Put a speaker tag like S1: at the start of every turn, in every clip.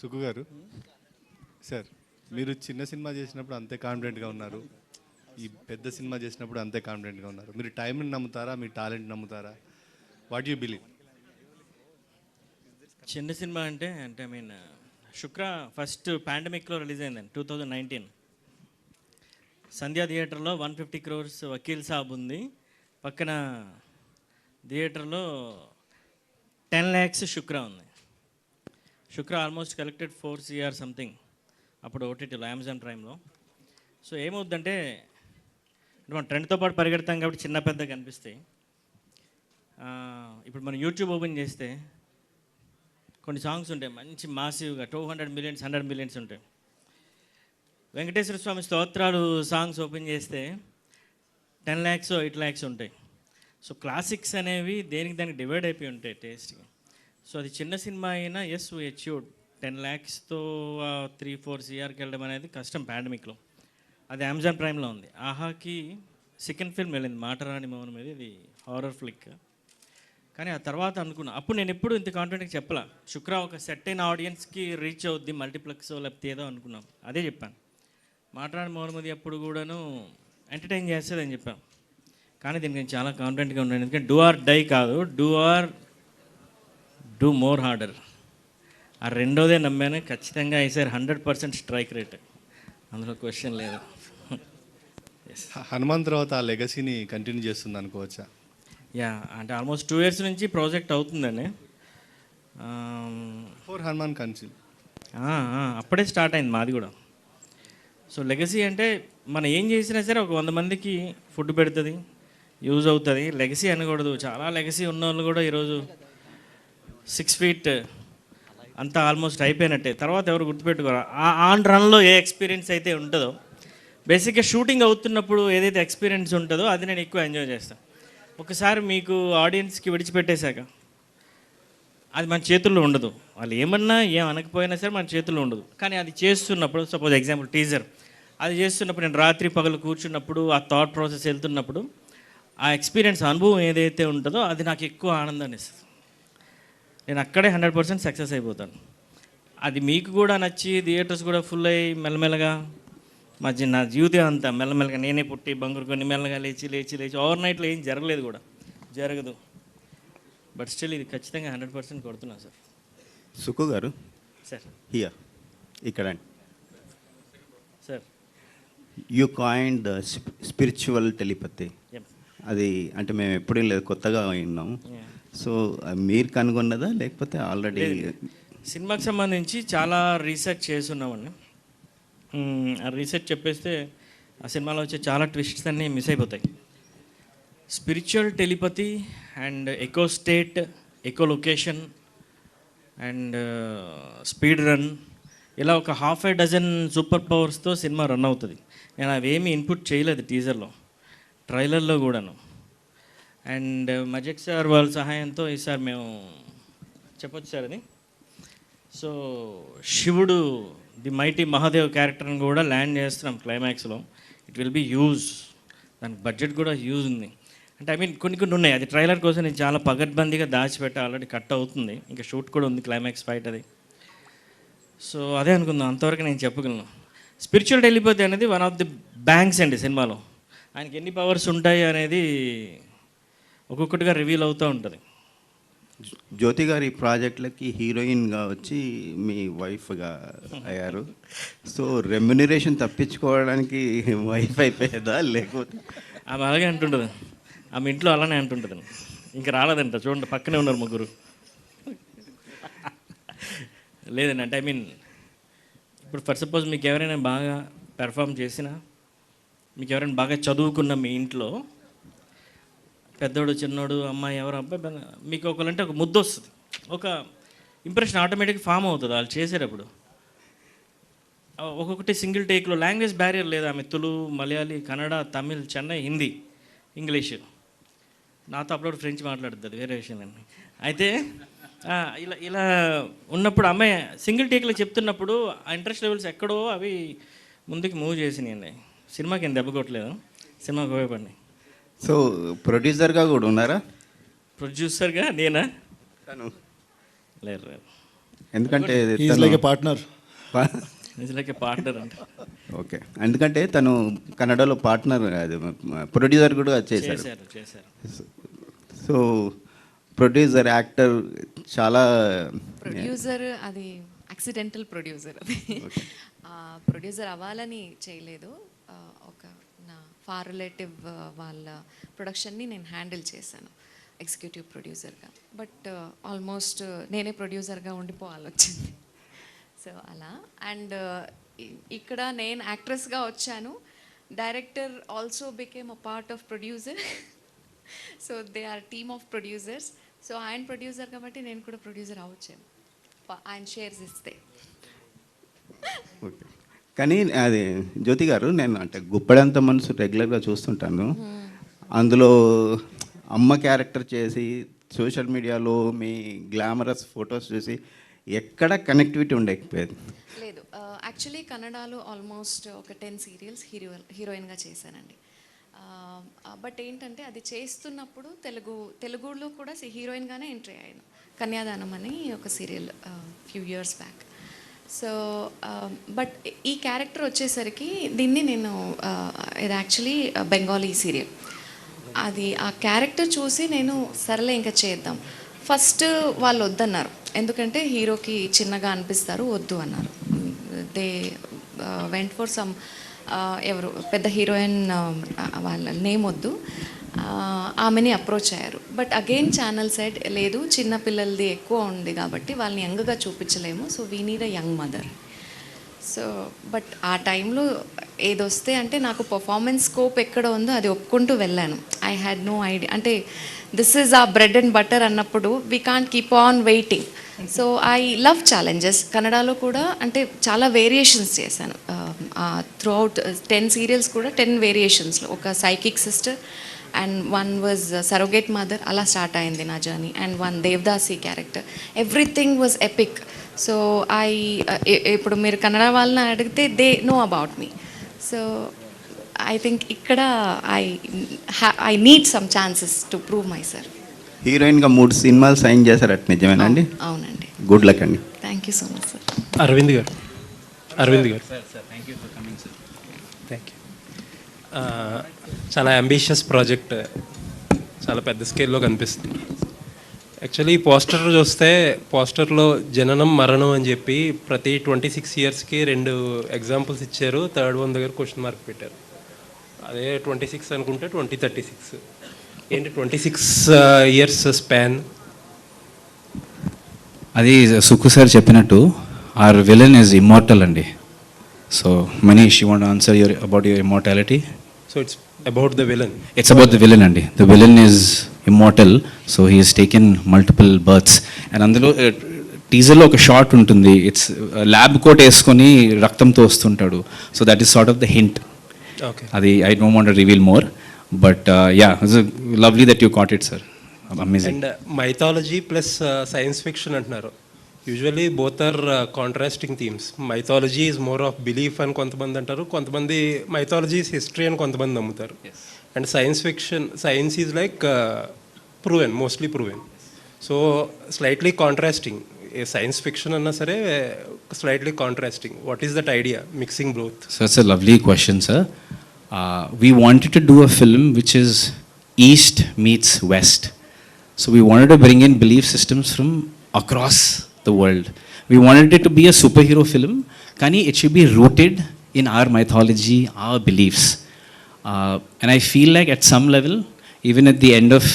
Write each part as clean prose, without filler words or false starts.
S1: సుకు గారు సార్, మీరు చిన్న సినిమా చేసినప్పుడు అంతే కాన్ఫిడెంట్గా ఉన్నారు, ఈ పెద్ద సినిమా చేసినప్పుడు అంతే కాన్ఫిడెంట్గా ఉన్నారు. మీరు టైంని నమ్ముతారా, మీ టాలెంట్ నమ్ముతారా? What you believe?
S2: చిన్న సినిమా అంటే I mean Shukra first పాండమిక్లో release అయిందండి 2019. సంధ్యా థియేటర్లో 150 crores వకీల్ సాబ్ ఉంది, పక్కన థియేటర్లో 10 lakhs శుక్ర ఉంది. శుక్ర ఆల్మోస్ట్ కలెక్టెడ్ 4 CR సంథింగ్ అప్పుడు ఓటీటీలో, అమెజాన్ ప్రైమ్లో. సో ఏమవుద్దంటే మనం ట్రెండ్తో పాటు పరిగెడతాం కాబట్టి చిన్న పెద్ద కనిపిస్తాయి. ఇప్పుడు మనం యూట్యూబ్ ఓపెన్ చేస్తే కొన్ని సాంగ్స్ ఉంటాయి మంచి మాసివ్గా 200 millions 100 millions ఉంటాయి. వెంకటేశ్వర స్వామి స్తోత్రాలు సాంగ్స్ ఓపెన్ చేస్తే 10 lakhs 8 lakhs ఉంటాయి. సో క్లాసిక్స్ అనేవి దేనికి దానికి డివైడ్ అయిపోయి ఉంటాయి టేస్ట్గా. సో అది చిన్న సినిమా అయినా ఎస్ వీ అచీవ్డ్ 10 lakhsతో 3-4 CRకి వెళ్ళడం అనేది కష్టం పాండమిక్లో. అది అమెజాన్ ప్రైమ్లో ఉంది. ఆహాకి సెకండ్ ఫిల్మ్ వెళ్ళింది మాటరాని మౌనం మీద, ఇది హారర్ ఫ్లిక్. కానీ ఆ తర్వాత అనుకున్నా, అప్పుడు నేను ఎప్పుడు ఇంత కాన్ఫిడెంట్గా చెప్పలా, శుక్ర ఒక సెట్ అయిన ఆడియన్స్కి రీచ్ అవుద్ది, మల్టీప్లెక్స్ లేకపోతే ఏదో అనుకున్నాం, అదే చెప్పాను. మాటరాని మౌనం మీద ఎప్పుడు కూడాను ఎంటర్టైన్ చేస్తుంది అని చెప్పాను. కానీ దీనికి నేను చాలా కాన్ఫిడెంట్గా ఉన్నాను, ఎందుకంటే డూ ఆర్ డై కాదు, డూ మోర్ హార్డర్. ఆ రెండోదే నమ్మాను, ఖచ్చితంగా ఈసారి 100% స్ట్రైక్ రేట్, అందులో క్వశ్చన్ లేదు.
S1: హనుమాన్ తర్వాత ఆ లెగసీని కంటిన్యూ చేస్తుంది అనుకోవచ్చా?
S2: యా, అంటే ఆల్మోస్ట్ 2 years నుంచి ప్రాజెక్ట్ అవుతుందండి.
S1: ఫోర్ హనుమాన్ కన్సిల్
S2: అప్పుడే స్టార్ట్ అయింది మాది కూడా. సో లెగసీ అంటే మనం ఏం చేసినా సరే ఒక 100 మందికి ఫుడ్ పెడుతుంది, యూజ్ అవుతుంది. లెగసీ అనకూడదు, చాలా లెగసీ ఉన్న వాళ్ళు కూడా ఈరోజు 6 feet అంతా ఆల్మోస్ట్ అయిపోయినట్టే. తర్వాత ఎవరు గుర్తుపెట్టుకోరు. ఆన్ రన్లో ఏ ఎక్స్పీరియన్స్ అయితే ఉంటుందో, బేసిక్గా షూటింగ్ అవుతున్నప్పుడు ఏదైతే ఎక్స్పీరియన్స్ ఉంటుందో అది నేను ఎక్కువ ఎంజాయ్ చేస్తాను. ఒకసారి మీకు ఆడియన్స్కి విడిచిపెట్టేశాక అది మన చేతుల్లో ఉండదు, వాళ్ళు ఏమన్నా అనకపోయినా సరే మన చేతుల్లో ఉండదు. కానీ అది చేస్తున్నప్పుడు, సపోజ్ ఎగ్జాంపుల్ టీజర్, అది చేస్తున్నప్పుడు నేను రాత్రి పగలు కూర్చున్నప్పుడు ఆ థాట్ ప్రాసెస్ వెళ్తున్నప్పుడు ఆ ఎక్స్పీరియన్స్ అనుభవం ఏదైతే ఉంటుందో అది నాకు ఎక్కువ ఆనందాన్ని ఇస్తుంది. నేను అక్కడే 100% సక్సెస్ అయిపోతాను. అది మీకు కూడా నచ్చి థియేటర్స్ కూడా ఫుల్ అయ్యి మెల్లమెల్లగా నా జీవితం అంతా మెల్లమెల్లగా నేనే పుట్టి బంగురు కొన్ని మెల్లగా లేచి ఓవర్ నైట్లో ఏం జరగలేదు, కూడా జరగదు. బట్ స్టిల్ ఇది ఖచ్చితంగా 100% కొడుతున్నాను సార్.
S3: సుకు గారు
S2: సార్
S3: హియర్ ఇక్కడ
S2: sir,
S3: you coined spiritual telepathy. అది అంటే మేము ఎప్పుడూ లేదు, కొత్తగా విన్నాం. సో మీరు కనుగొన్నదా లేకపోతే ఆల్రెడీ?
S2: సినిమాకి సంబంధించి చాలా రీసెర్చ్ చేస్తున్నామండి. ఆ రీసెర్చ్ చెప్పేస్తే ఆ సినిమాలో వచ్చే చాలా ట్విస్ట్స్ అన్నీ మిస్ అయిపోతాయి. Spiritual telepathy and echo state, echo location and speed run, ఇలా ఒక 6 సూపర్ పవర్స్తో సినిమా రన్ అవుతుంది. నేను అవేమీ ఇన్పుట్ చేయలేదు టీజర్లో, ట్రైలర్లో కూడాను. అండ్ మజక్ సార్ వాళ్ళ సహాయంతో ఈసారి మేము చెప్పొచ్చు సార్ అది. సో శివుడు ది మైటీ మహాదేవ్ క్యారెక్టర్ని కూడా ల్యాండ్ చేస్తున్నాం క్లైమాక్స్లో. ఇట్ విల్ బీ హ్యూజ్, దానికి బడ్జెట్ కూడా హ్యూజ్ ఉంది. అంటే ఐ మీన్ కొన్ని ఉన్నాయి, అది ట్రైలర్ కోసం నేను చాలా పగడ్బందీగా దాచిపెట్టి ఆల్రెడీ కట్ అవుతుంది, ఇంకా షూట్ కూడా ఉంది క్లైమాక్స్ ఫైట్ అది. సో అదే అనుకుందాం, అంతవరకు నేను చెప్పగలను. స్పిరిచువల్ టెలిపతి అనేది వన్ ఆఫ్ ది బ్యాంక్స్ అండి సినిమాలో. ఆయనకి ఎన్ని పవర్స్ ఉంటాయి అనేది ఒక్కొక్కటిగా రివీల్ అవుతూ ఉంటుంది.
S3: జ్యోతి గారి ప్రాజెక్టులకి హీరోయిన్గా వచ్చి మీ వైఫ్గా అయ్యారు. సో రెమ్యునరేషన్ తప్పించుకోవడానికి వైఫ్ అయిపోయేదా లేకపోతే?
S2: ఆమె అలాగే అంటుంటుంది, ఆమె ఇంట్లో అలానే అంటుంటుంది. ఇంకా రాలేదంట, చూడండి పక్కనే ఉన్నారు ముగ్గురు. లేదండి, అంటే ఐ మీన్ ఇప్పుడు ఫర్ సపోజ్ మీకు ఎవరైనా బాగా పెర్ఫామ్ చేసినా, మీకు ఎవరైనా బాగా చదువుకున్న మీ ఇంట్లో పెద్దోడు చిన్నోడు అమ్మాయి ఎవరు అబ్బాయి మీకు ఒకళ్ళంటే ఒక ముద్దు వస్తుంది, ఒక ఇంప్రెషన్ ఆటోమేటిక్గా ఫామ్ అవుతుంది వాళ్ళు చేసేటప్పుడు. ఒక్కొక్కటి సింగిల్ టేక్లో, లాంగ్వేజ్ బ్యారియర్ లేదు. ఆమె తెలుగు, మలయాళీ, కన్నడ, తమిళ్, చెన్నై, హిందీ, ఇంగ్లీష్, నాతో అప్పుడు ఫ్రెంచ్ మాట్లాడుతుంది, వేరే విషయం అండి. అయితే ఇలా ఇలా ఉన్నప్పుడు అమ్మాయి సింగిల్ టేక్లో చెప్తున్నప్పుడు ఆ ఇంట్రెస్ట్ లెవెల్స్ ఎక్కడో అవి ముందుకు మూవ్ చేసినాయండి. సినిమాకి ఏం దెబ్బ కొట్టలేదు, సినిమాకి ఉపయోగపడినాయి.
S3: సో ప్రొడ్యూసర్గా కూడా ఉన్నారా?
S2: ప్రొడ్యూసర్గా నేనా?
S3: తను
S2: లేదు.
S3: ఎందుకంటే
S4: is like a partner.
S2: Like partner అంటే
S3: ఓకే, ఎందుకంటే తను కన్నడలో పార్ట్నర్ అది ప్రొడ్యూసర్ కూడా చేశారు.
S2: చేశారు.
S3: సో ప్రొడ్యూసర్ యాక్టర్ చాలా
S5: ప్రొడ్యూసర్ అది యాక్సిడెంటల్ ప్రొడ్యూసర్ అది. ప్రొడ్యూసర్ అవ్వాలని చేయలేదు. ఒక నా ఫార్ రిలేటివ్ వాళ్ళ ప్రొడక్షన్ని నేను హ్యాండిల్ చేశాను ఎగ్జిక్యూటివ్ ప్రొడ్యూసర్గా. బట్ ఆల్మోస్ట్ నేనే ప్రొడ్యూసర్గా ఉండిపోవాలి వచ్చింది. సో అలా. అండ్ ఇక్కడ నేను యాక్ట్రెస్గా వచ్చాను. Director also became a part of producer. So they are team of producers. So ఆయన ప్రొడ్యూసర్ కాబట్టి నేను కూడా ప్రొడ్యూసర్ అవ్వచ్చాను ఆయన షేర్స్ ఇస్తే.
S3: ఓకే, కానీ అది జ్యోతి గారు, నేను అంటే గుప్పడంత మనసు రెగ్యులర్గా చూస్తుంటాను. అందులో అమ్మ క్యారెక్టర్ చేసి సోషల్ మీడియాలో మీ గ్లామరస్ ఫొటోస్ చూసి ఎక్కడ కనెక్టివిటీ ఉండకపోయేది.
S5: లేదు, యాక్చువల్లీ కన్నడలో ఆల్మోస్ట్ ఒక 10 సీరియల్స్ హీరోయిన్గా చేశానండి. బట్ ఏంటంటే అది చేస్తున్నప్పుడు తెలుగులో కూడా హీరోయిన్గానే ఎంట్రీ అయ్యాను. కన్యాదానం అని ఒక serial few years back. So but ఈ క్యారెక్టర్ వచ్చేసరికి దీన్ని నేను ఇది యాక్చువల్లీ బెంగాలీ సీరియల్. అది ఆ క్యారెక్టర్ చూసి నేను సరేలే ఇంకా చేద్దాం. ఫస్ట్ వాళ్ళు వద్దన్నారు, ఎందుకంటే హీరోకి చిన్నగా అనిపిస్తారు, వద్దు అన్నారు. దే వెంట్ ఫర్ సమ్ ఎవరు పెద్ద హీరోయిన్ వాళ్ళ నేమ్ వద్దు, ఆమెని అప్రోచ్ అయ్యారు. బట్ అగైన్ ఛానల్ సైడ్ లేదు, చిన్న పిల్లలది ఎక్కువ ఉంది కాబట్టి వాళ్ళని యంగ్గా చూపించలేము, so we need a young mother. So but ఆ టైంలో ఏదొస్తే అంటే నాకు పర్ఫార్మెన్స్ స్కోప్ ఎక్కడ ఉందో అది ఒప్పుకుంటూ వెళ్ళాను. ఐ హ్యాడ్ నో ఐడియా, అంటే దిస్ ఈజ్ ఆ బ్రెడ్ అండ్ బటర్ అన్నప్పుడు we can't keep on waiting. So I love challenges. కన్నడలో కూడా అంటే చాలా వేరియేషన్స్ చేశాను. త్రూ అవుట్ 10 సీరియల్స్ కూడా 10 వేరియేషన్స్లో, ఒక psychic sister and one was surrogate mother, అలా స్టార్ట్ అయింది నా journey. And one devadasi character, everything was epic. So ఇప్పుడు మీరు కన్నడ వాళ్ళని అడిగితే they know about me. So I think ఇక్కడ I need some chances to prove myself.
S3: హీరోయిన్గా 3 సినిమాలు సైన్ చేశారు, అట్ నిజమేనండి?
S5: అవునండి.
S3: గుడ్ లక్ అండి.
S5: Thank you so much sir.
S6: Aravind గారు
S7: thank you for coming sir.
S6: Thank you. చాలా ambitious project, చాలా పెద్ద స్కేల్లో కనిపిస్తుంది. యాక్చువల్లీ ఈ పోస్టర్ చూస్తే పోస్టర్లో జననం మరణం అని చెప్పి ప్రతి 26 ఇయర్స్కి 2 ఎగ్జాంపుల్స్ ఇచ్చారు. థర్డ్ వన్ దగ్గర క్వశ్చన్ మార్క్ పెట్టారు. అదే 26 అనుకుంటే 2036 ఏంటి 26 ఇయర్స్ స్పాన్?
S7: అది సుక్కు సార్ చెప్పినట్టు ఆర్ విలన్ ఈజ్ ఇమ్మోర్టల్ అండి. So Manish, you want answer about your immortality?
S6: So it's about the villain.
S7: It's about the villain అండి. The villain is immortal, so he is taken multiple births. And అందులో టీజర్లో ఒక short ఉంటుంది, it's lab coat వేసుకొని రక్తంతో వస్తుంటాడు. So that is sort of the hint.
S6: Okay,
S7: అది I don't want to reveal more, but yeah, it's lovely that you caught it sir. Amazing.
S6: And mythology plus science fiction అంటున్నారు. Usually both are contrasting themes. Mythology is more of belief అని కొంతమంది అంటారు, కొంతమంది mythology is history అని కొంతమంది నమ్ముతారు. And science fiction, science is like proven, mostly proven. So slightly contrasting. Science fiction అన్నా సరే slightly contrasting. What is that idea mixing both?
S7: So it's a lovely question, sir. We wanted to do a film which is East meets West. So we wanted to bring in belief systems from across the world. We wanted it to be a superhero film, kani it should be rooted in our mythology, our beliefs. And I feel like at some level, even at the end of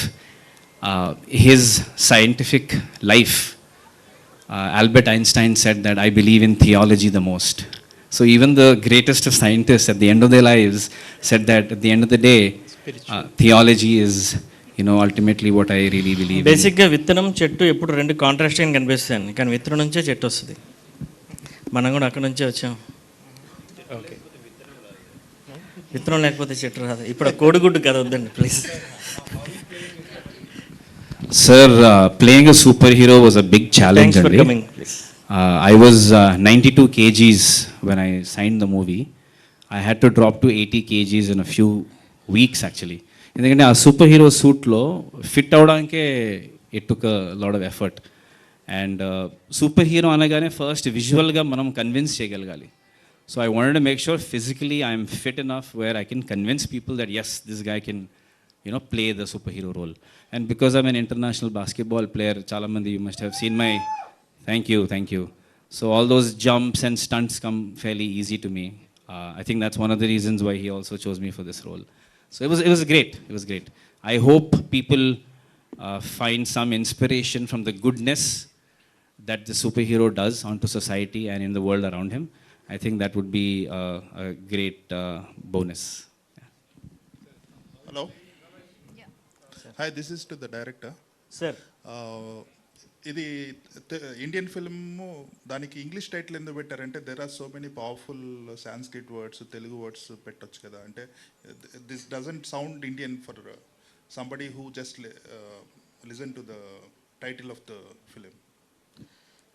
S7: his scientific life, Albert Einstein said that I believe in theology the most. So even the greatest of scientists at the end of their lives said that at the end of the day, theology is, you know, ultimately what I really believe in.
S2: బేసిక్గా విత్తనం చెట్టు ఎప్పుడు 2 contrasting కనిపిస్తాయి, కానీ విత్తనం నుంచే చెట్టు వస్తుంది. మనం కూడా అక్కడ నుంచే వచ్చాం.
S6: ఓకే,
S2: విత్తనం లేకపోతే చెట్టు రాదు. ఇప్పుడు కోడిగుడ్డు కదా, వద్దండి please.
S7: Sir, playing a superhero was a big challenge.
S2: Thanks for
S7: Andy.
S2: coming, please.
S7: I was 92 kgs when I signed the movie. I had to drop to 80 kgs in a few weeks actually. ఎందుకంటే ఆ superhero సూట్లో fit అవడానికే it took a lot of effort. And superhero అనగానే first విజువల్గా మనం convince చేయగలగాలి. So I wanted to make sure physically I'm fit enough where I can convince people that as this guy can play the superhero role. And because I'm an international basketball player, chalamandi you must have seen my thank you. So all those jumps and stunts come fairly easy to me. I think that's one of the reasons why he also chose me for this role. So it was great. I hope people find some inspiration from the goodness that the superhero does onto society and in the world around him. I think that would be a great bonus.
S4: Hello. Hi, this is to the director.
S2: Sir
S4: ఇది Indian film, దానికి English title ఎందుకు పెట్టారంటే there are so many powerful Sanskrit words, Telugu words పెట్టొచ్చు కదా. అంటే this doesn't sound Indian for somebody who just listen to the title of the film.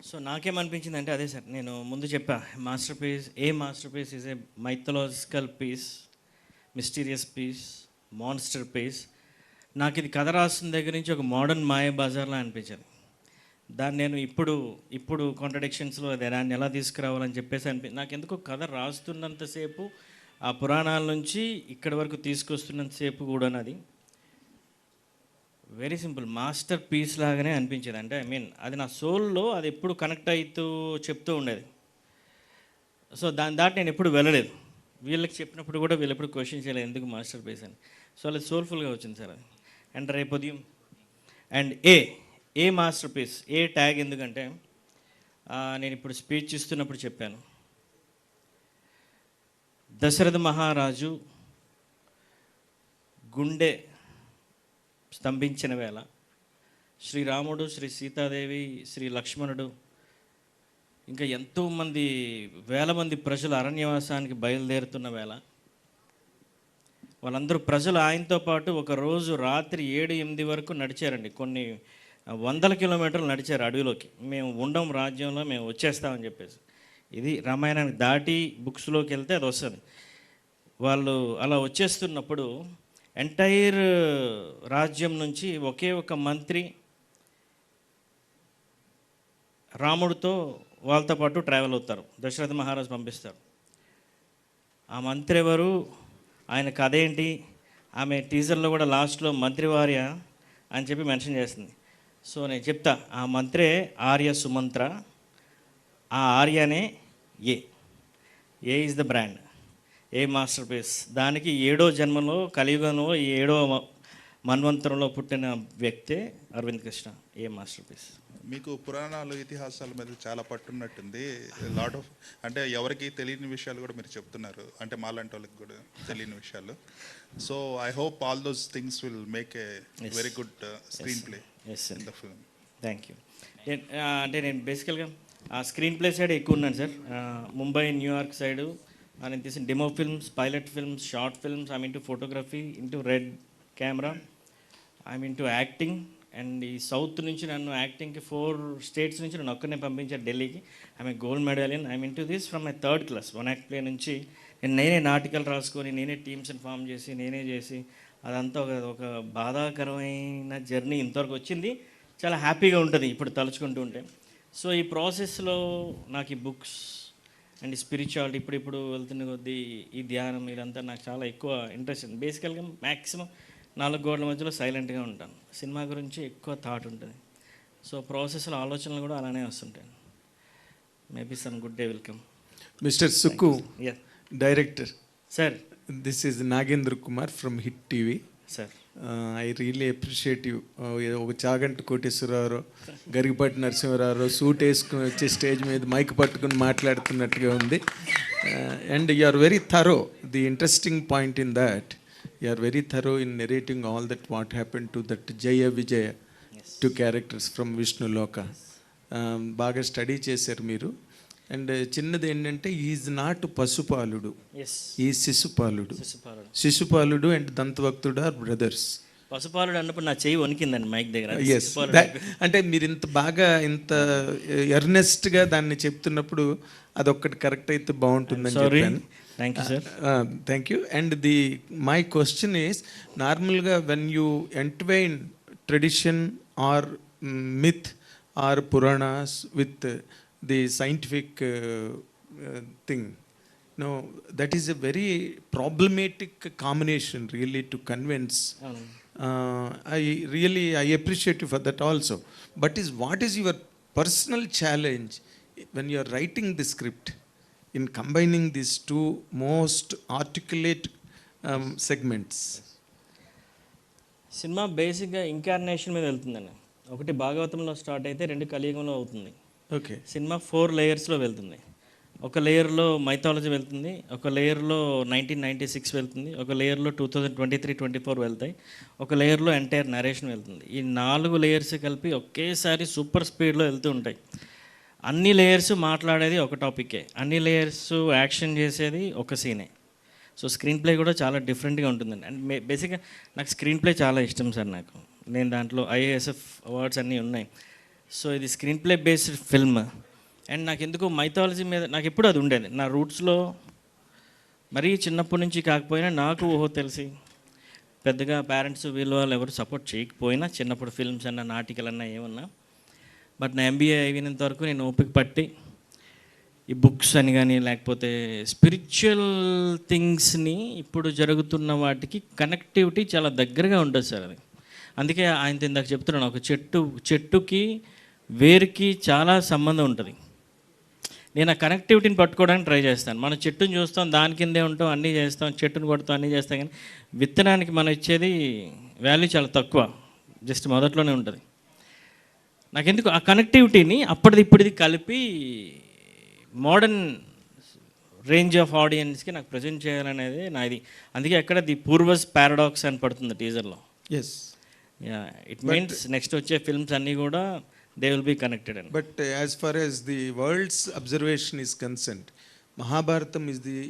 S2: So నాకేమనిపించింది అంటే అదే సార్, నేను ముందు చెప్పా, masterpiece is a mythological piece, mysterious piece, monster piece. నాకు ఇది కథ రాసిన దగ్గర నుంచి ఒక మోడర్న్ మాయ బజార్లా అనిపించింది. దాన్ని నేను ఇప్పుడు కాంట్రడిక్షన్స్లో దాన్ని ఎలా తీసుకురావాలని చెప్పేసి నాకు ఎందుకో కథ రాస్తున్నంతసేపు, ఆ పురాణాల నుంచి ఇక్కడి వరకు తీసుకొస్తున్నంతసేపు కూడా అది వెరీ సింపుల్ మాస్టర్ పీస్ లాగానే అనిపించేది. అంటే అది నా సోల్లో అది ఎప్పుడు కనెక్ట్ అవుతూ చెప్తూ ఉండేది. సో దాటి నేను ఎప్పుడు వెళ్ళలేదు. వీళ్ళకి చెప్పినప్పుడు కూడా వీళ్ళు ఎప్పుడు క్వశ్చన్ చేయలేదు ఎందుకు మాస్టర్ పీస్ అని. సో అది సోల్ఫుల్గా వచ్చింది సార్ అది. అండ్ రేపు ఉదయం and a masterpiece, a tag ఎందుకంటే నేను ఇప్పుడు స్పీచ్ ఇస్తున్నప్పుడు చెప్పాను, దశరథ మహారాజు గుండె స్తంభించిన వేళ, శ్రీరాముడు, శ్రీ సీతాదేవి, శ్రీ లక్ష్మణుడు, ఇంకా ఎంతోమంది వేల మంది ప్రజలు అరణ్యవాసానికి బయలుదేరుతున్న వేళ, వాళ్ళందరూ ప్రజలు ఆయనతో పాటు ఒక రోజు రాత్రి 7-8 వరకు నడిచారండి. కొన్ని వందల కిలోమీటర్లు నడిచారు అడవిలోకి. మేము ఉండం రాజ్యంలో, మేము వచ్చేస్తామని చెప్పేసి. ఇది రామాయణానికి దాటి బుక్స్లోకి వెళ్తే అది వస్తుంది. వాళ్ళు అలా వచ్చేస్తున్నప్పుడు ఎంటైర్ రాజ్యం నుంచి ఒకే ఒక మంత్రి రాముడితో వాళ్ళతో పాటు ట్రావెల్ అవుతారు. దశరథ మహారాజు పంపిస్తారు. ఆ మంత్రి ఎవరు, ఆయన కథ ఏంటి, ఆమె టీజర్లో కూడా లాస్ట్లో మంత్రివార్య అని చెప్పి మెన్షన్ చేస్తుంది. సో నేను చెప్తా, ఆ మంత్రే ఆర్య సుమంత్ర, ఆ ఆర్యనే A is the brand, A masterpiece. దానికి 7వ జన్మలో కలియుగంలో 7వ మన్వంతరంలో పుట్టిన వ్యక్తే Aravind Krishna, A masterpiece.
S4: మీకు పురాణాలు, ఇతిహాసాల మీద చాలా పట్టున్నట్టుంది. లాట్ ఆఫ్ అంటే ఎవరికి తెలియని విషయాలు కూడా మీరు చెప్తున్నారు, అంటే మాలాంటి వాళ్ళకి కూడా తెలియని విషయాలు. So I hope all those things will make a very good screen play in the film.
S2: Thank you. అంటే నేను బేసికల్గా ఆ స్క్రీన్ ప్లే సైడ్ ఎక్కువ ఉన్నాను సార్. ముంబై, న్యూయార్క్ సైడు నేను తీసిన demo films, pilot films, short films. I'm into photography, into red camera, I'm into acting. And ఈ south నుంచి నన్ను యాక్టింగ్కి 4 స్టేట్స్ నుంచి నన్ను ఒక్కనే పంపించారు ఢిల్లీకి. I'm a gold medallion. I'm into this from my 3rd class. 1 act play నుంచి నేనే నాటికలు రాసుకొని, నేనే టీమ్స్ని ఫామ్ చేసి, నేనే చేసి, అదంతా ఒక బాధాకరమైన జర్నీ ఇంతవరకు వచ్చింది. చాలా హ్యాపీగా ఉంటుంది ఇప్పుడు తలుచుకుంటూ ఉంటే. సో ఈ ప్రాసెస్లో నాకు ఈ బుక్స్ అండ్ స్పిరిచువాలిటీ ఇప్పుడు వెళ్తున్న కొద్దీ ఈ ధ్యానం ఇదంతా నాకు చాలా ఎక్కువ ఇంట్రెస్ట్ ఉంది. బేసికల్గా మ్యాక్సిమం 4 గోడల మధ్యలో సైలెంట్గా ఉంటాను. సినిమా గురించి ఎక్కువ థాట్ ఉంటుంది. సో ప్రాసెస్లో ఆలోచనలు కూడా అలానే వస్తుంటాయి. Maybe some good day will come.
S8: Mister Sukku,
S2: yeah
S8: director.
S2: Sir,
S8: this is Nagendra Kumar from hit TV.
S2: Sir,
S8: I really appreciate you. ఒక చాగంటి కోటేశ్వరరావు, గరికపాటి నరసింహరావు సూట్ వేసుకుని వచ్చే స్టేజ్ మీద మైక్ పట్టుకుని మాట్లాడుతున్నట్టుగా ఉంది. And you are very thorough. The interesting point in that, you are very thorough in narrating all that what happen to that Jaya Vijaya, 2 characters from Vishnuloka. బాగా study చేశారు మీరు. అండ్ చిన్నది ఏంటంటే, ఈజ్ నాట్ పశుపాలుడు, ఈ శిశుపాలుడు అండ్ దంతవక్తుడు ఆర్ బ్రదర్స్.
S2: పశుపాలుడు అన్నప్పుడు నా చెయ్యి వణికిందండి మైక్ దగ్గర.
S8: ఎస్, అంటే మీరు ఇంత బాగా ఇంత ఎర్నెస్ట్గా దాన్ని చెప్తున్నప్పుడు అదొక్కటి కరెక్ట్ అయితే బాగుంటుందని చెప్పాను.
S2: Thank you sir.
S8: Thank you. And my question is, నార్మల్గా when you entwine tradition or myth or Puranas with the scientific thing. No, that is a very problematic combination really to convince. I appreciate you for that also. But what is your personal challenge when you are writing the script in combining these two most articulate segments?
S2: Cinema బేసిక్గా incarnation మీద వెళ్తుందండి. ఒకటి భాగవతంలో start అయితే 2 కలియుగంలో అవుతుంది.
S8: Okay.
S2: Cinema 4 లేయర్స్లో వెళ్తుంది. ఒక లేయర్లో మైథాలజీ వెళ్తుంది, ఒక లేయర్లో 1996 వెళ్తుంది, ఒక లేయర్లో 2023-24 వెళ్తాయి, ఒక లేయర్లో ఎంటైర్ నరేషన్ వెళ్తుంది. ఈ 4 లేయర్స్ కలిపి ఒకేసారి సూపర్ స్పీడ్లో వెళ్తూ ఉంటాయి. అన్ని లేయర్స్ మాట్లాడేది ఒక టాపికే, అన్ని లేయర్స్ యాక్షన్ చేసేది ఒక సీనే. సో స్క్రీన్ ప్లే కూడా చాలా డిఫరెంట్గా ఉంటుందండి. అండ్ బేసిక్గా నాకు స్క్రీన్ ప్లే చాలా ఇష్టం సార్. నేను దాంట్లో IASF అవార్డ్స్ అన్నీ ఉన్నాయి. సో ఇది screen play based film. And నాకు ఎందుకో మైథాలజీ మీద నాకు ఎప్పుడు అది ఉండేది. నా రూట్స్లో మరీ చిన్నప్పటి నుంచి కాకపోయినా నాకు తెలిసి పెద్దగా పేరెంట్స్ వాళ్ళు ఎవరు సపోర్ట్ చేయకపోయినా చిన్నప్పుడు ఫిల్మ్స్ అన్నా నాటికలన్నా ఏమన్నా, బట్ నా MBA అయినంత వరకు నేను ఓపిక పట్టి ఈ బుక్స్ అని కానీ లేకపోతే స్పిరిచువల్ థింగ్స్ని ఇప్పుడు జరుగుతున్న వాటికి కనెక్టివిటీ చాలా దగ్గరగా ఉంటుంది సార్. అది అందుకే ఆయన ఇందాక చెప్తున్నాను, ఒక చెట్టుకి వేరుకి చాలా సంబంధం ఉంటుంది. నేను ఆ కనెక్టివిటీని పట్టుకోవడానికి ట్రై చేస్తాను. మనం చెట్టుని చూస్తాం, దాని కిందే ఉంటాం, అన్నీ చేస్తాం, చెట్టుని కొడతాం, అన్నీ చేస్తాం, కానీ విత్తనానికి మనం ఇచ్చేది వాల్యూ చాలా తక్కువ, జస్ట్ మొదట్లోనే ఉంటుంది. నాకెందుకు ఆ కనెక్టివిటీని అప్పటిది ఇప్పటిది కలిపి మోడర్న్ రేంజ్ ఆఫ్ ఆడియన్స్కి నాకు ప్రజెంట్ చేయాలనేది నాది. అందుకే అక్కడ ది పూర్వస్ పారాడాక్స్ అని పడుతుంది టీజర్లో.
S8: ఎస్,
S2: ఇట్ మీన్స్ నెక్స్ట్ వచ్చే ఫిల్మ్స్ అన్నీ కూడా they will be connected.
S8: But as far as the world's observation is concerned, Mahabharatam is the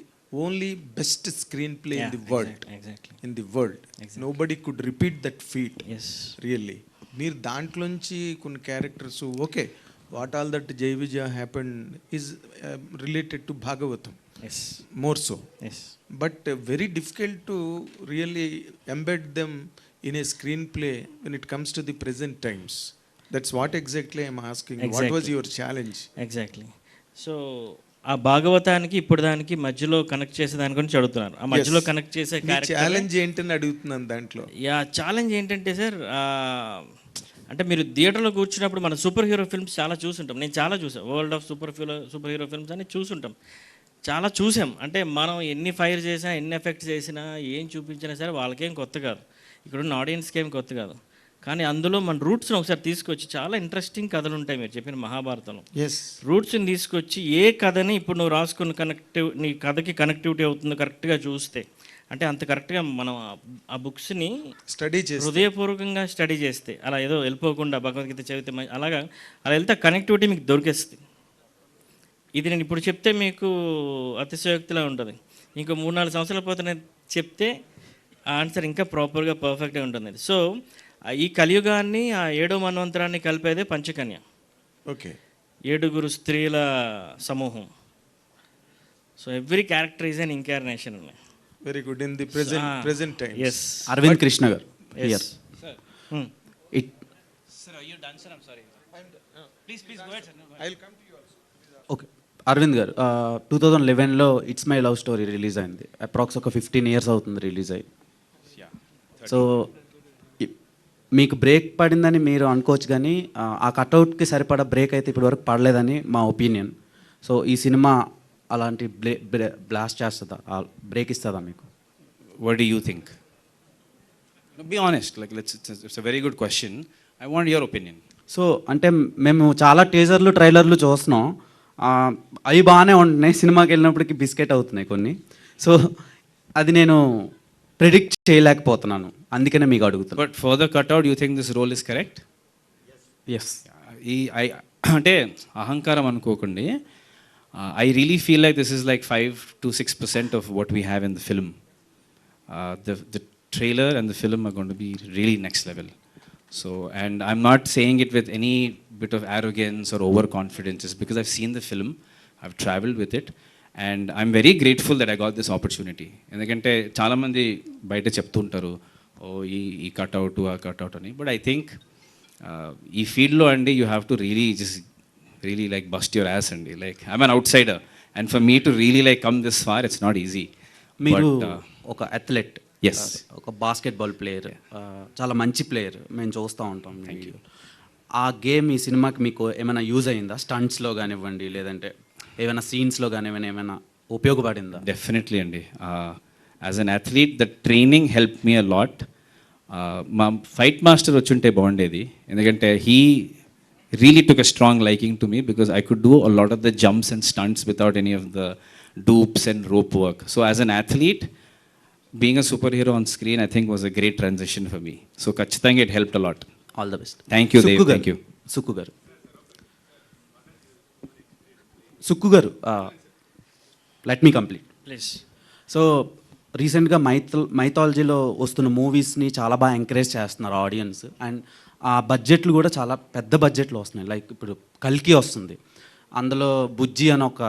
S8: only best screenplay in the world.
S2: Exactly.
S8: In the world. Exactly. Nobody could repeat that feat.
S2: Yes.
S8: Really. Meer దాంట్లోంచి కొన్ని characters okay, what all that Jai Vijaya happened is related to Bhagavatam.
S2: Yes.
S8: More so.
S2: Yes.
S8: But very difficult to really embed them in a screenplay when it comes to the present times. That's what exactly I'm asking. Exactly. What was your challenge?
S2: Exactly. So ఆ భాగవతానికి ఇప్పుడు దానికి మధ్యలో connect చేసే దాని గురించి అడుగుతున్నారు. ఆ మధ్యలో కనెక్ట్ చేసే
S8: ఛాలెంజ్ ఏంటని అడుగుతున్నాను దాంట్లో.
S2: ఛాలెంజ్ ఏంటంటే సార్, అంటే మీరు థియేటర్లో కూర్చున్నప్పుడు మన సూపర్ హీరో ఫిల్మ్స్ చాలా చూసుంటాం. నేను చాలా చూసాను, world of super hero films అని చూసుంటాం, చాలా చూసాం. అంటే మనం ఎన్ని ఫైర్ చేసినా, ఎన్ని ఎఫెక్ట్స్ చేసినా, ఏం చూపించినా సరే వాళ్ళకేం కొత్త కాదు, ఇక్కడున్న ఆడియన్స్కి ఏం కొత్త కాదు. కానీ అందులో మన రూట్స్ని ఒకసారి తీసుకొచ్చి చాలా ఇంట్రెస్టింగ్ కథలు ఉంటాయి. మీరు చెప్పిన మహాభారతంలో రూట్స్ని తీసుకొచ్చి ఏ కథని ఇప్పుడు నువ్వు రాసుకున్న నీ కథకి కనెక్టివిటీ అవుతుందో కరెక్ట్గా చూస్తే, అంటే అంత కరెక్ట్గా మనం ఆ బుక్స్ని
S8: స్టడీ చేసి
S2: హృదయపూర్వకంగా స్టడీ చేస్తే, అలా ఏదో వెళ్ళిపోకుండా భగవద్గీత చదివితే అలా వెళ్తే కనెక్టివిటీ మీకు దొరికేస్తుంది. ఇది నేను ఇప్పుడు చెప్తే మీకు అతిశయోక్తిలా ఉంటుంది. ఇంకో 3-4 సంవత్సరాల పోతే నేను చెప్తే ఆ ఆన్సర్ ఇంకా ప్రాపర్గా పర్ఫెక్ట్గా ఉంటుంది. సో ఈ కలియుగాన్ని ఆ 7వ మన్వంతరాన్ని కలిపేదే పంచకన్య.
S8: ఓకే,
S2: 7 స్త్రీల సమూహం. So every character is an incarnation.
S8: Very good. In the present time.
S2: Yes.
S3: Aravind Krishna garu
S2: here.
S3: Sir, are you done, sir? I'm sorry. Please go ahead, sir. I'll come to you also. Okay. Aravind garu, 2011లో it's my love story release అయింది. Approx ఒక 15 years అవుతుంది release అయ్యి. So మీకు break పడిందని మీరు అనుకోవచ్చు, కానీ ఆ కట్అవుట్కి సరిపడా బ్రేక్ అయితే ఇప్పటివరకు పడలేదని మా ఒపీనియన్. సో ఈ సినిమా అలాంటి బ్లాస్ట్ చేస్తుందా, బ్రేక్ ఇస్తుందా మీకు?
S7: What do you think? Be honest. Like, it's a very good question. I want your opinion.
S3: So అంటే మేము చాలా టీజర్లు ట్రైలర్లు చూస్తున్నాం, అవి బాగానే ఉంటున్నాయి, సినిమాకి వెళ్ళినప్పటికీ బిస్కెట్ అవుతున్నాయి కొన్ని. సో అది నేను ప్రిడిక్ట్ చేయలేకపోతున్నాను, అందుకనే మీకు అడుగుతాను.
S7: But for the cutout, you think this role is correct?
S3: Yes.
S7: అంటే అహంకారం అనుకోకండి. I really feel like this is like 5 to 6% of what we have in the film. The trailer and the film are going to be really next level. So, and I'm not saying it with any bit of arrogance or overconfidence. It's because I've seen the film, I've traveled with it, and I'm very grateful that I got this opportunity. ఎందుకంటే చాలామంది బయట చెప్తుంటారు, ఓ ఈ cutout ఆ cutout అని. But I think ఈ ఫీల్డ్లో అండి you have to really like bust your ass అండి. Like I'm an outsider and for me to really like come this far it's not easy.
S9: మీరు ఒక అథ్లెట్,
S7: Yes.
S9: ఒక basketball player, చాలా మంచి player, మేము చూస్తూ ఉంటాం మీ వీడియో. ఆ గేమ్ ఈ సినిమాకి మీకు ఏమైనా యూజ్ అయిందా? స్టంట్స్లో కానివ్వండి, లేదంటే ఏమైనా సీన్స్లో కానివ్వండి, ఏమైనా ఉపయోగపడిందా?
S7: డెఫినెట్లీ అండి. As an athlete the training help me a lot. మా ఫైట్ మాస్టర్ వచ్చుంటే బాగుండేది, ఎందుకంటే he really took a strong liking to me because I could do a lot of the jumps and stunts without any of the dupes and rope work. So as an athlete being a superhero on screen I think was a great transition for me. So ఖచ్చితంగా it helped a lot.
S9: All the best.
S7: Thank you Dev. Thank you.
S9: Sukku గారు, let me complete
S2: please.
S9: So రీసెంట్గా మైథాలజీలో వస్తున్న మూవీస్ని చాలా బాగా encourage చేస్తున్నారు audience, and ఆ బడ్జెట్లు కూడా చాలా పెద్ద బడ్జెట్లు వస్తున్నాయి. లైక్ ఇప్పుడు కల్కి వస్తుంది, అందులో బుజ్జి అని ఒక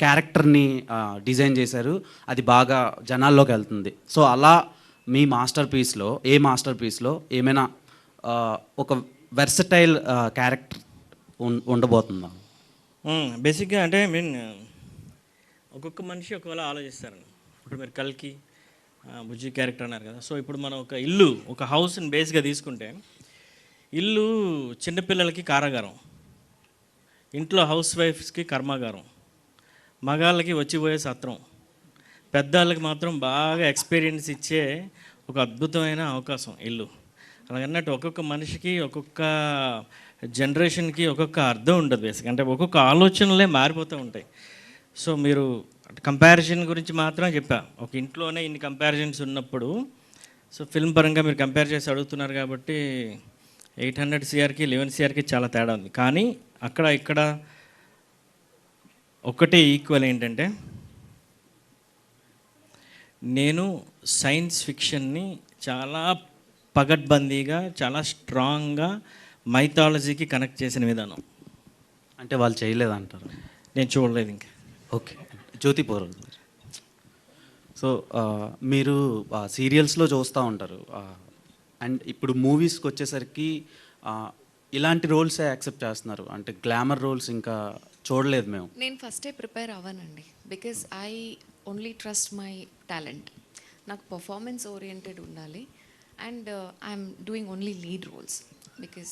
S9: క్యారెక్టర్ని డిజైన్ చేశారు, అది బాగా జనాల్లోకి వెళ్తుంది. సో అలా మీ మాస్టర్ పీస్లో ఏమైనా ఒక వెర్సటైల్ క్యారెక్టర్ ఉండబోతుందా?
S2: బేసిక్గా అంటే ఒక్కొక్క మనిషి ఒకవేళ ఆలోచిస్తారండి. ఇప్పుడు మీరు కల్కి బుజ్జి క్యారెక్టర్ అన్నారు కదా. సో ఇప్పుడు మనం ఒక ఇల్లు, ఒక హౌస్ని బేస్గా తీసుకుంటే, ఇల్లు చిన్నపిల్లలకి కారాగారం, ఇంట్లో హౌస్ వైఫ్స్కి కర్మాగారం, మగాళ్ళకి వచ్చిపోయే సత్రం, పెద్దవాళ్ళకి మాత్రం బాగా ఎక్స్పీరియన్స్ ఇచ్చే ఒక అద్భుతమైన అవకాశం ఇల్లు. అలాగన్నట్టు ఒక్కొక్క మనిషికి, ఒక్కొక్క జనరేషన్కి ఒక్కొక్క అర్థం ఉంటుంది బేసిక్. అంటే ఒక్కొక్క ఆలోచనలే మారిపోతూ ఉంటాయి. సో మీరు కంపారిజన్ గురించి మాత్రం చెప్పా, ఒక ఇంట్లోనే ఇన్ని కంపారిజన్స్ ఉన్నప్పుడు, సో ఫిల్మ్ పరంగా మీరు కంపేర్ చేసి అడుగుతున్నారు కాబట్టి 800 CRకి 11 CRకి చాలా తేడా ఉంది. కానీ అక్కడ ఇక్కడ ఒకటే ఈక్వల్ ఏంటంటే, నేను సైన్స్ ఫిక్షన్ని చాలా పగడ్బందీగా, చాలా స్ట్రాంగ్గా మైథాలజీకి కనెక్ట్ చేసిన విధానం.
S9: అంటే వాళ్ళు చేయలేదంటారు?
S2: నేను చూడలేదు ఇంకా.
S9: ఓకే, జ్యోతి పౌర్ణమి. సో మీరు సీరియల్స్లో చూస్తూ ఉంటారు, అండ్ ఇప్పుడు మూవీస్కి వచ్చేసరికి ఇలాంటి రోల్సే యాక్సెప్ట్ చేస్తున్నారు, అంటే గ్లామర్ రోల్స్ ఇంకా చూడలేదు మేము.
S5: నేను ఫస్టే ప్రిపేర్ అవ్వనండి, because I only trust my talent. నాకు పర్ఫార్మెన్స్ ఓరియంటెడ్ ఉండాలి, and I'm doing only lead roles because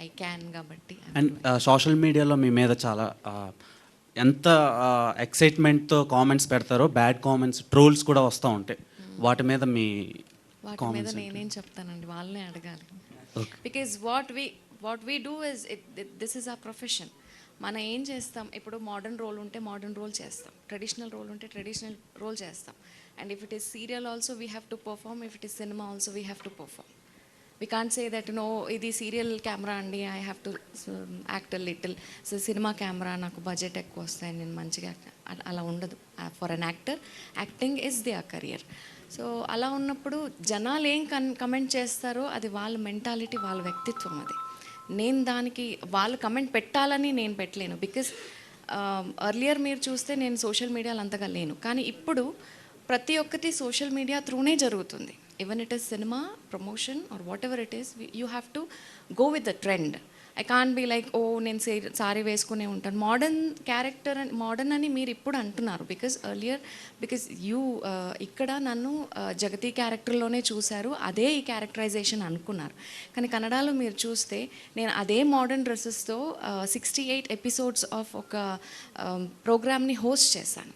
S5: I can కాబట్టి.
S9: అండ్ సోషల్ మీడియాలో మీ మీద చాలా ఎంత ఎక్సైట్మెంట్తో కామెంట్స్ పెడతారో, బ్యాడ్ కామెంట్స్, ట్రోల్స్ కూడా వస్తూ ఉంటాయి. వాటి మీద మీ
S5: వాటి మీద నేనేం చెప్తానండి, వాళ్ళనే అడగాలి. Because what we do is this is a profession. మనం ఏం చేస్తాం, ఇప్పుడు మోడర్న్ రోల్ ఉంటే మోడర్న్ రోల్ చేస్తాం, ట్రెడిషనల్ రోల్ ఉంటే ట్రెడిషనల్ రోల్ చేస్తాం. And if it is serial also we have to perform, if it is cinema also we have to perform. We can't say that no ఇది serial camera అండి, I have to act little. So cinema camera, నాకు budget ఎక్కువ వస్తాయి, నేను మంచిగా అలా ఉండదు. For an actor acting is their career. So అలా ఉన్నప్పుడు జనాలు ఏం కమెంట్ చేస్తారో అది వాళ్ళ మెంటాలిటీ, వాళ్ళ వ్యక్తిత్వం. అది నేను దానికి వాళ్ళు కమెంట్ పెట్టాలని నేను పెట్టలేను. బికాజ్ ఎర్లియర్ మీరు చూస్తే నేను సోషల్ మీడియాలో అంతగా లేను, కానీ ఇప్పుడు ప్రతి ఒక్కటి సోషల్ మీడియా త్రూనే జరుగుతుంది. Even it is cinema promotion or whatever it is, you have to go with the trend. I can't be like, oh నేను సారీ వేసుకునే ఉంటాను. మోడర్న్ క్యారెక్టర్ అని, మోడర్న్ అని మీరు ఇప్పుడు అంటున్నారు బికాజ్ ఎర్లియర్, బికాజ్ ఇక్కడ నన్ను జగతి క్యారెక్టర్లోనే చూశారు, అదే ఈ క్యారెక్టరైజేషన్ అనుకున్నారు. కానీ కన్నడలో మీరు చూస్తే నేను అదే మోడర్న్ డ్రెస్సెస్తో 68 ఎపిసోడ్స్ ఆఫ్ ఒక ప్రోగ్రామ్ని హోస్ట్ చేశాను.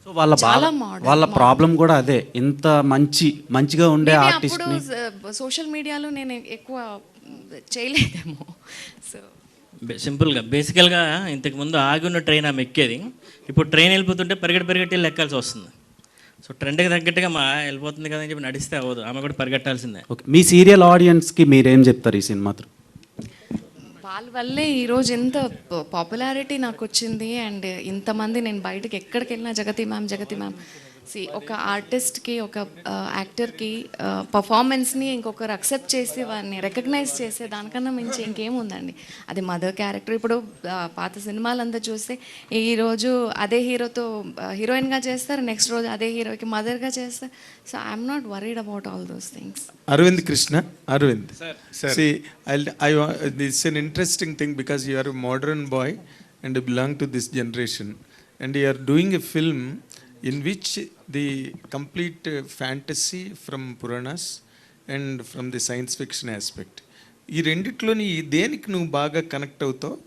S9: సో వాళ్ళ ప్రాబ్లం కూడా అదే, ఇంత మంచిగా ఉండే ఆర్టిస్ట్.
S5: అప్పుడు సోషల్ మీడియాలో నేను ఎక్కువ చేయలేదేమో. సో
S2: సింపుల్గా బేసికల్గా ఇంతకుముందు ఆగి ఉన్న ట్రైన్ ఆమె ఎక్కేది, ఇప్పుడు ట్రైన్ వెళ్ళిపోతుంటే పరిగెట్టి ఎక్కాల్సి వస్తుంది. సో ట్రెండ్కి తగ్గట్టుగా వెళ్ళిపోతుంది కదా అని చెప్పి నడిస్తే అవ్వదు, ఆమె కూడా పరిగెట్టాల్సిందే.
S9: ఓకే, మీ సీరియల్ ఆడియన్స్కి మీరేం చెప్తారు ఈ సినిమాతో?
S5: వాళ్ళ వల్లే ఈరోజు ఎంత పాపులారిటీ నాకు వచ్చింది, అండ్ ఇంతమంది నేను బయటకు ఎక్కడికి వెళ్ళినా జగతి మ్యామ్ ఒక ఆర్టిస్ట్కి ఒక యాక్టర్కి పర్ఫార్మెన్స్ని ఇంకొకరు అక్సెప్ట్ చేసి వారిని రికగ్నైజ్ చేసే దానికన్నా మించి ఇంకేముందండి. అది మదర్ క్యారెక్టర్. ఇప్పుడు పాత సినిమాలంతా చూస్తే ఈరోజు అదే హీరోతో హీరోయిన్గా చేస్తారు, నెక్స్ట్ రోజు అదే హీరోకి మదర్గా చేస్తారు. So I'm not worried about all those things.
S8: Arvind Krishna, Arvind. Sir. See, it's an interesting thing because you are a modern boy and you belong to this generation, and you are doing a film in which the complete fantasy from Puranas and from the science fiction aspect. ఈ రెండిట్లోని దేనికి నువ్వు బాగా connect అవుతావు?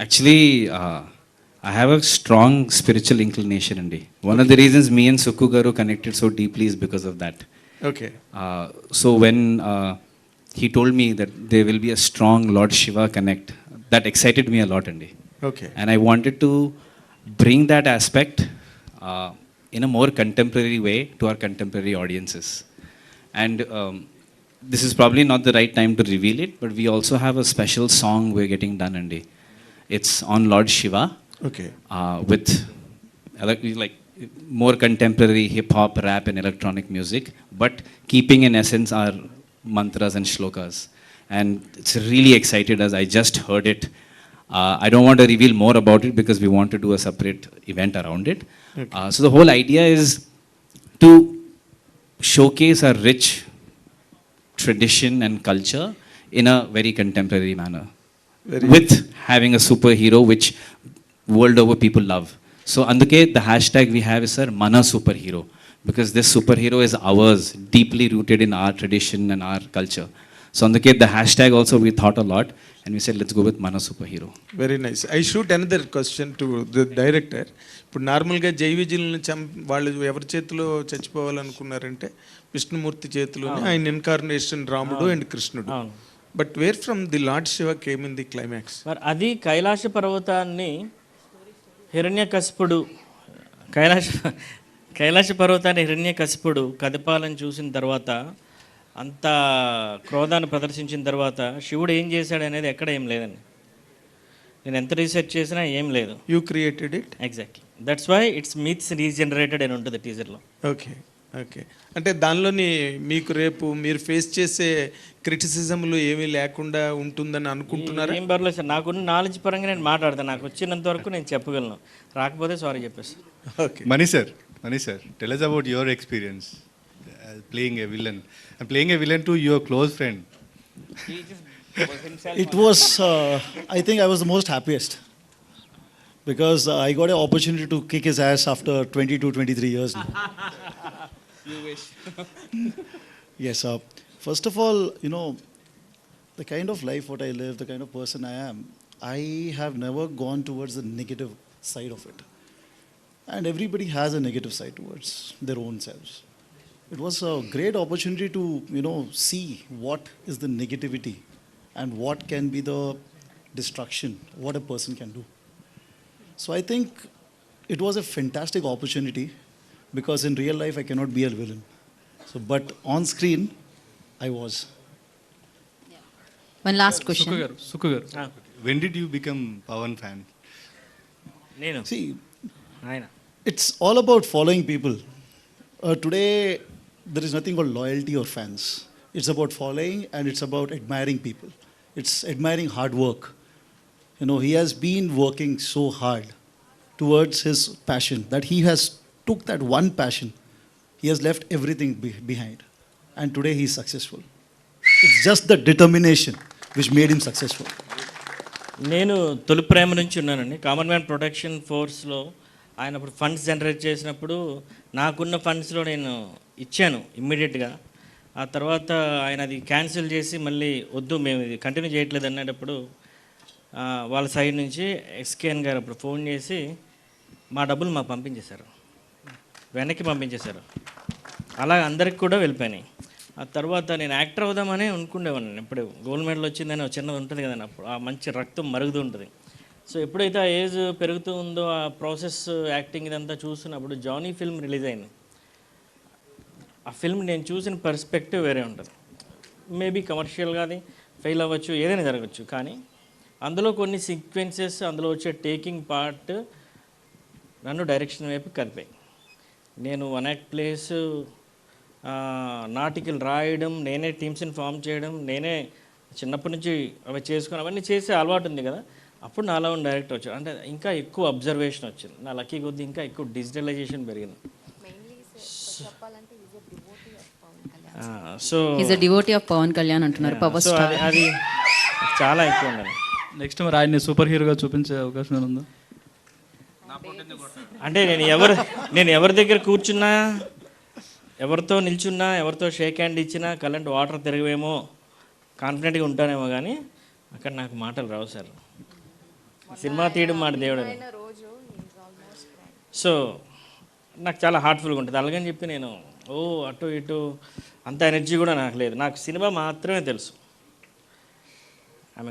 S7: Actually, I have a strong spiritual inclination, and one of the reasons me and Sukku Garu connected so deeply is because of that.
S8: Okay.
S7: So when he told me that there will be a strong Lord Shiva connect, that excited me a lot, and
S8: Okay.
S7: and I wanted to bring that aspect in a more contemporary way to our contemporary audiences. And this is probably not the right time to reveal it, but we also have a special song we're getting done, and it's on Lord Shiva.
S8: Okay.
S7: With like more contemporary hip hop, rap, and electronic music, but keeping in essence our mantras and shlokas. And it's really excited as I just heard it. I don't want to reveal more about it because we want to do a separate event around it. So the whole idea is to showcase our rich tradition and culture in a very contemporary manner, with having a superhero which world over people love. So అందుకే the hashtag we have is, sir, Mana Superhero, because this superhero is ours, deeply rooted in our tradition and our culture. So అందుకే the hashtag also we thought a lot, and we said let's go with Mana Superhero.
S8: Very nice. I shoot another question to the director. ఇప్పుడు నార్మల్గా జై విజిల్ని వాళ్ళు ఎవరి చేతిలో చచ్చిపోవాలనుకున్నారంటే విష్ణుమూర్తి చేతిలోనే, ఆయన incarnation రాముడు అండ్ కృష్ణుడు. But where from the lord Shiva came in the climax?
S2: మరి అది కైలాస పర్వతాన్ని హిరణ్యకశిపుడు కైలాస పర్వతాన్ని హిరణ్యకశిపుడు కదపాలని చూసిన తర్వాత, అంత క్రోధాన్ని ప్రదర్శించిన తర్వాత శివుడు ఏం చేశాడు అనేది ఎక్కడ ఏం లేదండి. నేను ఎంత రీసెర్చ్ చేసినా ఏం లేదు.
S8: You created it.
S2: Exactly, that's why it's meets regenerated అని ఉంటుంది టీజర్లో.
S8: ఓకే. ఓకే. అంటే దానిలోని మీకు రేపు మీరు ఫేస్ చేసే క్రిటిసిజంలు ఏమీ లేకుండా ఉంటుందని అనుకుంటున్నారా?
S2: ఏం పర్లేదు సార్, నాకున్న నాలెడ్జ్ పరంగా నేను మాట్లాడతాను. నాకు వచ్చినంత వరకు నేను చెప్పగలను, రాకపోతే సారీ చెప్పేస్తాను.
S8: Okay.
S1: Mani sir, tell us about your experience playing a villain, and playing a villain to your close friend.
S10: It was, I think I was the most happiest because I got an opportunity to kick his ass after 22-23 years now.
S2: You wish.
S10: Yes, first of all, the kind of life what I live, the kind of person I am, I have never gone towards the negative side of it. And everybody has a negative side towards their own selves. It was a great opportunity to, see what is the negativity and what can be the destruction, what a person can do. So I think it was a fantastic opportunity because in real life I cannot be a villain. So, but on screen, I was.
S11: One last question.
S12: Sukku garu.
S1: When did you become Pawan fan?
S2: నేను
S10: See,
S2: ఆయన
S10: it's all about following people. Today, there is nothing called loyalty or fans. It's about following and it's about admiring people. It's admiring hard work. He has been working so hard towards his passion that he has took that one passion. He has left everything behind. And today he is successful. It's just the determination which made him successful.
S2: నేను తొలి ప్రేమ నుంచి ఉన్నానండి. Common man protection ఫోర్స్లో ఆయన అప్పుడు funds generate చేసినప్పుడు నాకున్న ఫండ్స్లో నేను ఇచ్చాను ఇమ్మీడియట్గా. ఆ తర్వాత ఆయన అది క్యాన్సిల్ చేసి మళ్ళీ వద్దు మేము ఇది కంటిన్యూ చేయట్లేదు అన్నప్పుడు వాళ్ళ సైడ్ నుంచి ఎస్కేఎన్ గారు అప్పుడు ఫోన్ చేసి మా డబ్బులు మాకు పంపించేశారు, వెనక్కి పంపించేశారు. అలా అందరికి కూడా వెళ్ళిపోయినాయి. ఆ తర్వాత నేను యాక్టర్ అవుదామని అనుకునేవాడిని. ఇప్పుడు గోల్డ్ మెడల్ వచ్చిందని చిన్నది ఉంటుంది కదండి, అప్పుడు ఆ మంచి రక్తం మరుగుతూ ఉంటుంది. సో ఎప్పుడైతే ఆ ఏజ్ పెరుగుతూ ఉందో ఆ ప్రాసెస్ యాక్టింగ్ ఇదంతా చూస్తున్నప్పుడు జానీ ఫిల్మ్ రిలీజ్ అయింది. ఆ ఫిల్మ్ నేను చూసిన పర్స్పెక్టివ్ వేరే ఉంటుంది. మేబీ కమర్షియల్గా అది ఫెయిల్ అవ్వచ్చు, ఏదైనా జరగచ్చు, కానీ అందులో కొన్ని సీక్వెన్సెస్, అందులో వచ్చే టేకింగ్ పార్ట్ నన్ను డైరెక్షన్ వైపు కలిపాయి. నేను వన్ యాక్ట్ ప్లేస్, నాటికలు రాయడం, నేనే టీమ్స్ని ఫామ్ చేయడం, నేనే చిన్నప్పటి నుంచి అవి చేసుకుని అవన్నీ చేసే అలవాటు ఉంది కదా. అప్పుడు నాలో ఉన్న డైరెక్ట్ వచ్చాడు. అంటే ఇంకా ఎక్కువ అబ్జర్వేషన్ వచ్చింది. నా లక్కీ కొద్ది ఇంకా ఎక్కువ డిజిటలైజేషన్ పెరిగింది. So
S11: is a devotee of Pawan Kalyan అంటున్నారు, పవర్
S2: సో
S11: స్టార్.
S2: అది చాలా ఎక్కువ ఉందండి.
S12: నెక్స్ట్ మరి ఆయన్ని సూపర్ హీరోగా చూపించే అవకాశం ఏమైనా ఉందా?
S2: అంటే నేను ఎవరి దగ్గర కూర్చున్నా, ఎవరితో నిల్చున్నా, ఎవరితో షేక్ హ్యాండ్ ఇచ్చినా కరెంట్ వాటర్ తిరగవేమో, కాన్ఫిడెంట్గా ఉంటానేమో, కానీ అక్కడ నాకు మాటలు రావు సార్. సినిమా తీయడం మాట దేవుడు. సో నాకు చాలా హార్ట్ఫుల్గా ఉంటుంది. అలాగని చెప్పి నేను అటు ఇటు అంత ఎనర్జీ కూడా నాకు లేదు. నాకు సినిమా మాత్రమే తెలుసు.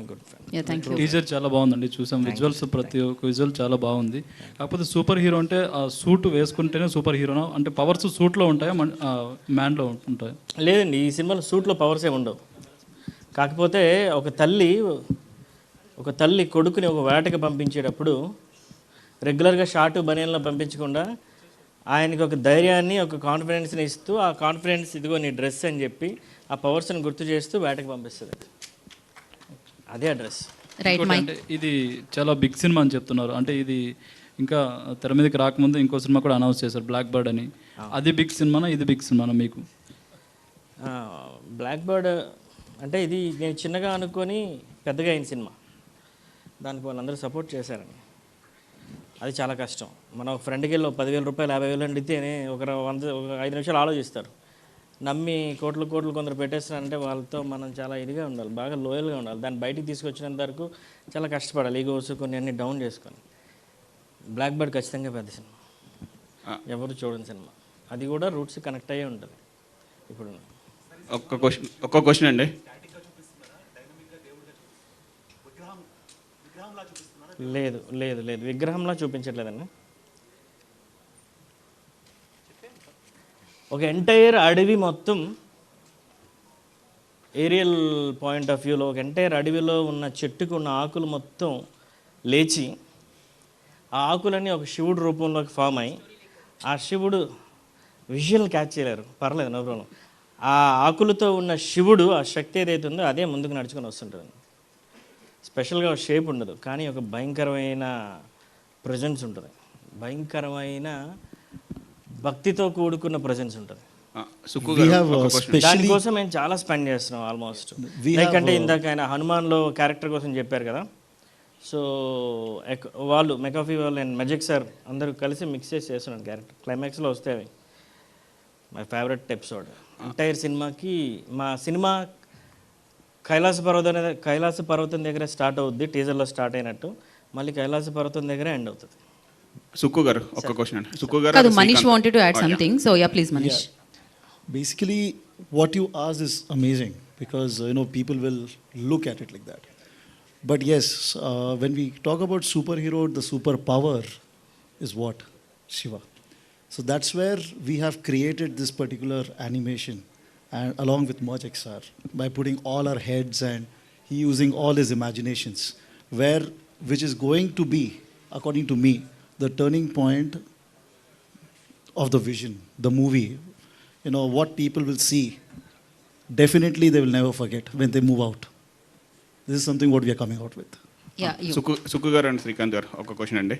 S2: Good friend.
S12: టీజర్ చాలా బాగుందండి, చూసాం. విజువల్స్, ప్రతి ఒక్క విజువల్ చాలా బాగుంది. కాకపోతే సూపర్ హీరో అంటే ఆ సూట్ వేసుకుంటేనే సూపర్ హీరోనా? అంటే పవర్స్ సూట్లో ఉంటాయా, మ్యాన్లో ఉంటాయా?
S2: లేదండి, ఈ సినిమాలో సూట్లో పవర్స్ ఏమి ఉండవు. కాకపోతే ఒక తల్లి కొడుకుని ఒక వేటకి పంపించేటప్పుడు రెగ్యులర్గా షార్ట్ బనియన్లో పంపించకుండా ఆయనకి ఒక ధైర్యాన్ని, ఒక కాన్ఫిడెన్స్ని ఇస్తూ, ఆ కాన్ఫిడెన్స్ ఇదిగో నీ డ్రెస్ అని చెప్పి ఆ పవర్స్ని గుర్తు చేస్తూ వేటకి పంపిస్తుంది. అదే అడ్రస్.
S12: అంటే ఇది చాలా బిగ్ సినిమా అని చెప్తున్నారు. అంటే ఇది ఇంకా తెర మీదకి రాకముందు ఇంకో సినిమా కూడా అనౌన్స్ చేశారు, బ్లాక్ బర్డ్ అని. అది బిగ్ సినిమానా, ఇది బిగ్ సినిమానా మీకు?
S2: బ్లాక్ బర్డ్ అంటే ఇది నేను చిన్నగా అనుకొని పెద్దగా అయిన సినిమా. దానికి వాళ్ళందరూ సపోర్ట్ చేశారండి. అది చాలా కష్టం. మనం ఒక ఫ్రెండ్కి వెళ్ళి 10,000 రూపాయలు 50,000 అడిగితేనే ఒక 5 నిమిషాలు ఆలోచిస్తారు. నమ్మి కోట్లు కొందరు పెట్టేస్తారంటే వాళ్ళతో మనం చాలా ఇదిగా ఉండాలి, బాగా లోయల్గా ఉండాలి. దాన్ని బయటికి తీసుకొచ్చినంత వరకు చాలా కష్టపడాలి, ఈగోస్ కొన్ని అన్ని డౌన్ చేసుకొని. బ్లాక్ బర్డ్ ఖచ్చితంగా పెద్ద సినిమా, ఎవరు చూడని సినిమా. అది కూడా రూట్స్ కనెక్ట్ అయ్యే ఉంటుంది. ఇప్పుడు
S3: ఒక్క క్వశ్చన్ అండి.
S2: లేదు విగ్రహంలా చూపించట్లేదండి. ఒక ఎంటైర్ అడవి మొత్తం ఏరియల్ పాయింట్ ఆఫ్ వ్యూలో, ఒక ఎంటైర్ అడవిలో ఉన్న చెట్టుకు ఉన్న ఆకులు మొత్తం లేచి, ఆ ఆకులన్నీ ఒక శివుడు రూపంలోకి ఫామ్ అయ్యి, ఆ శివుడు విజువల్ క్యాచ్ చేయలేరు, పర్లేదు, నో ప్రాబ్లం. ఆ ఆకులతో ఉన్న శివుడు, ఆ శక్తి ఏదైతే ఉందో అదే ముందుకు నడుచుకొని వస్తుంటుంది. స్పెషల్గా షేప్ ఉండదు, కానీ ఒక భయంకరమైన ప్రజెన్స్ ఉంటుంది, భయంకరమైన భక్తితో కూడుకున్న ప్రజెన్స్ ఉంటుంది. దానికోసం మేము చాలా స్పెండ్ చేస్తున్నాం ఆల్మోస్ట్. లైక్ అంటే ఇందాక ఆయన హనుమాన్లో క్యారెక్టర్ కోసం చెప్పారు కదా. సో వాళ్ళు మెకాఫీ వాళ్ళు అండ్ మెజిక్ సార్ అందరూ కలిసి మిక్స్ చేసి చేస్తున్నాను క్యారెక్టర్. క్లైమాక్స్లో వస్తే అవి మై ఫేవరెట్ ఎపిసోడ్. ఎంటైర్ సినిమాకి మా సినిమా కైలాస పర్వతం దగ్గర స్టార్ట్ అవుద్ది, టీజర్లో స్టార్ట్ అయినట్టు, మళ్ళీ కైలాస పర్వతం దగ్గర ఎండ్ అవుతుంది.
S3: సుక్కు గారు ఒక క్వశ్చన్ అండి. సుక్కు గారు,
S11: Manish wanted to add something, so yeah, please Manish.
S10: Basically, what you asked is amazing because people will look at it like that. But yes, when we talk about superhero, the superpower is what? Shiva. So that's where we have created this particular animation, and along with Majik sir, by putting all our heads and he using all his imaginations, which is going to be, according to me, the turning point of the vision, the movie. What people will see, definitely they will never forget when they move out. This is something what we are coming out with.
S11: Yeah, you.
S3: Sukku గారు and Srikanth గారు ఒక question అండి.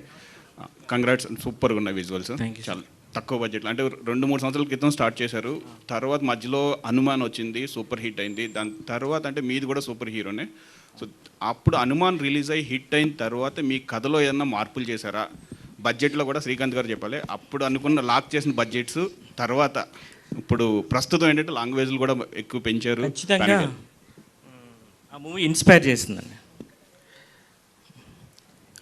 S3: Congrats, సూపర్గా ఉన్నాయి visuals. చాలా తక్కువ బడ్జెట్లో, అంటే 2-3 సంవత్సరాల క్రితం స్టార్ట్ చేశారు. తర్వాత మధ్యలో హనుమాన్ వచ్చింది, సూపర్ హిట్ అయింది. దాని తర్వాత అంటే మీది కూడా సూపర్ హీరోనే. సో అప్పుడు హనుమాన్ రిలీజ్ అయ్యి హిట్ అయిన తర్వాత మీ కథలో ఏదన్నా మార్పులు చేశారా? బడ్జెట్లో కూడా శ్రీకాంత్ గారు చెప్పాలి. అప్పుడు అనుకున్న లాక్ చేసిన బడ్జెట్స్ తర్వాత ఇప్పుడు ప్రస్తుతం ఏంటంటే లాంగ్వేజ్లు కూడా ఎక్కువ పెంచారు.
S2: ఖచ్చితంగా ఆ మూవీ ఇన్స్పైర్ చేసిందండి.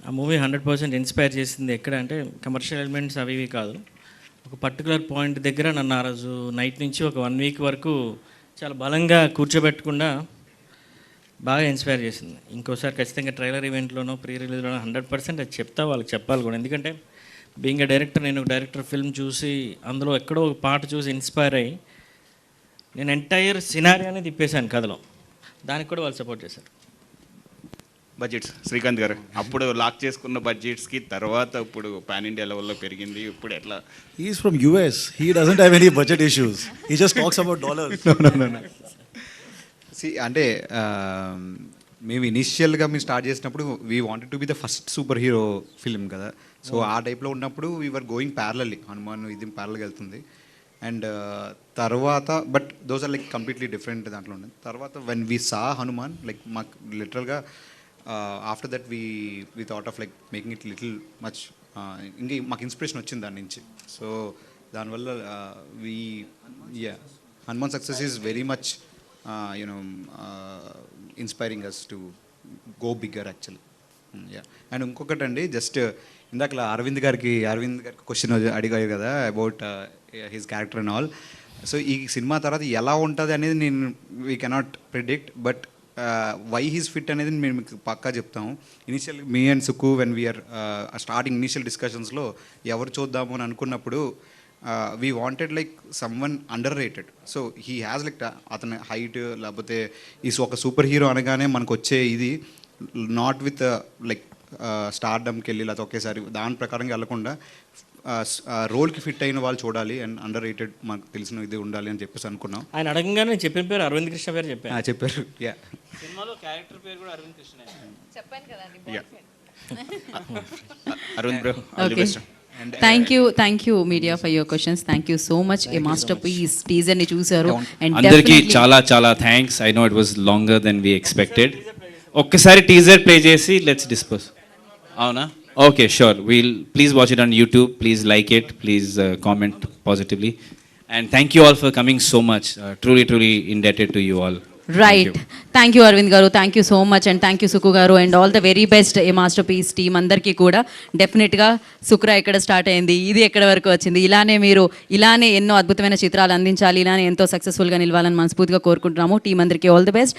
S2: ఆ మూవీ 100% ఇన్స్పైర్ చేసింది ఎక్కడ అంటే కమర్షియల్ ఎలిమెంట్స్ అవి ఇవి కాదు. ఒక పర్టికులర్ పాయింట్ దగ్గర నన్ను ఆ రోజు నైట్ నుంచి ఒక 1 వీక్ వరకు చాలా బలంగా కూర్చోబెట్టకుండా బాగా ఇన్స్పైర్ చేసింది. ఇంకోసారి ఖచ్చితంగా ట్రైలర్ ఈవెంట్లోనో ప్రీ రిలీజ్లోనో 100% అది చెప్తా, వాళ్ళకి చెప్పాలి కూడా. ఎందుకంటే బీయింగ్ ఎ డైరెక్టర్, నేను ఒక డైరెక్టర్ ఫిల్మ్ చూసి అందులో ఎక్కడో ఒక పాట చూసి ఇన్స్పైర్ అయ్యి నేను ఎంటైర్ సినారియాని తిప్పేశాను కథలో. దానికి కూడా వాళ్ళు సపోర్ట్ చేశారు.
S13: బడ్జెట్స్ శ్రీకాంత్ గారు అప్పుడు లాక్ చేసుకున్న బడ్జెట్స్కి తర్వాత ఇప్పుడు పాన్ ఇండియా లెవెల్లో పెరిగింది ఇప్పుడు ఎట్లా
S10: He's from US. He doesn't have any budget issues. He just talks about dollars.
S13: no.
S14: అంటే మేము ఇనిషియల్గా మేము స్టార్ట్ చేసినప్పుడు we wanted to be the first super hero film కదా. సో ఆ టైప్లో ఉన్నప్పుడు వీఆర్ గోయింగ్ ప్యారలల్లీ, హనుమాన్ ఇది ప్యారల్గా వెళ్తుంది. అండ్ తర్వాత but those are like completely different దాంట్లో ఉంది. తర్వాత when we saw Hanuman like మాకు లిటరల్గా after that we thought of like making it little much, ఇంకా మాకు ఇన్స్పిరేషన్ వచ్చింది దాని నుంచి. సో దానివల్ల Hanuman success is very much inspiring us to go bigger actually. And ఇంకొకటి అండి, జస్ట్ ఇందాక అరవింద్ గారికి క్వశ్చన్ అడిగారు కదా about his character and all. So ఈ సినిమా తర్వాత ఎలా ఉంటుంది అనేది నేను we cannot predict, but why he's fit అనేది మేము మీకు పక్కా చెప్తాము. Initial me and Suku when we're starting initial డిస్కషన్స్లో ఎవరు చూద్దాము అని అనుకున్నప్పుడు we wanted like someone underrated. So he has like అతని హైట్ లేకపోతే ఈ ఒక సూపర్ హీరో అనగానే మనకు వచ్చే ఇది నాట్ విత్ లైక్ స్టార్డమ్కి వెళ్ళి లేకపోతే ఒకేసారి దాని ప్రకారంగా వెళ్ళకుండా రోల్కి ఫిట్ అయిన వాళ్ళు చూడాలి అండ్ అండర్ రేటెడ్ మాకు తెలిసిన ఇది ఉండాలి అని చెప్పేసి అనుకున్నాం.
S2: ఆయన అడగంగానే చెప్పిన పేరు అరవింద్ కృష్ణ పేరు చెప్పారు.
S14: చెప్పారు. యా,
S2: సినిమాలో క్యారెక్టర్ పేరు కూడా అరవింద్ కృష్ణ.
S5: చెప్పాను కదండి.
S13: Arvind bro all the best.
S11: Thank you media for your questions. Thank you so much. A masterpiece టీజర్ని చూసారు అండ్
S7: అందరికీ చాలా thanks. I know it was longer than we expected. ఒక్కసారి టీజర్ ప్లే చేసి లెట్స్ డిస్కస్. అవునా? Okay, sure. We'll please watch it on YouTube. Please like it. Please comment positively. And thank you all for coming so much. Truly indebted to you all.
S11: Right. Thank you Arvind గారు, thank you so much and thank you Suku గారు and all the very best a masterpiece team అందరికీ కూడా. డెఫినెట్గా శుక్ర ఎక్కడ start అయింది, ఇది ఎక్కడ వరకు వచ్చింది, ఇలానే ఎన్నో అద్భుతమైన చిత్రాలు అందించాలి, ఇలానే ఎంతో సక్సెస్ఫుల్గా నిలవాలని మనస్ఫూర్తిగా కోరుకుంటున్నాము. టీం అందరికీ ఆల్ ది బెస్ట్.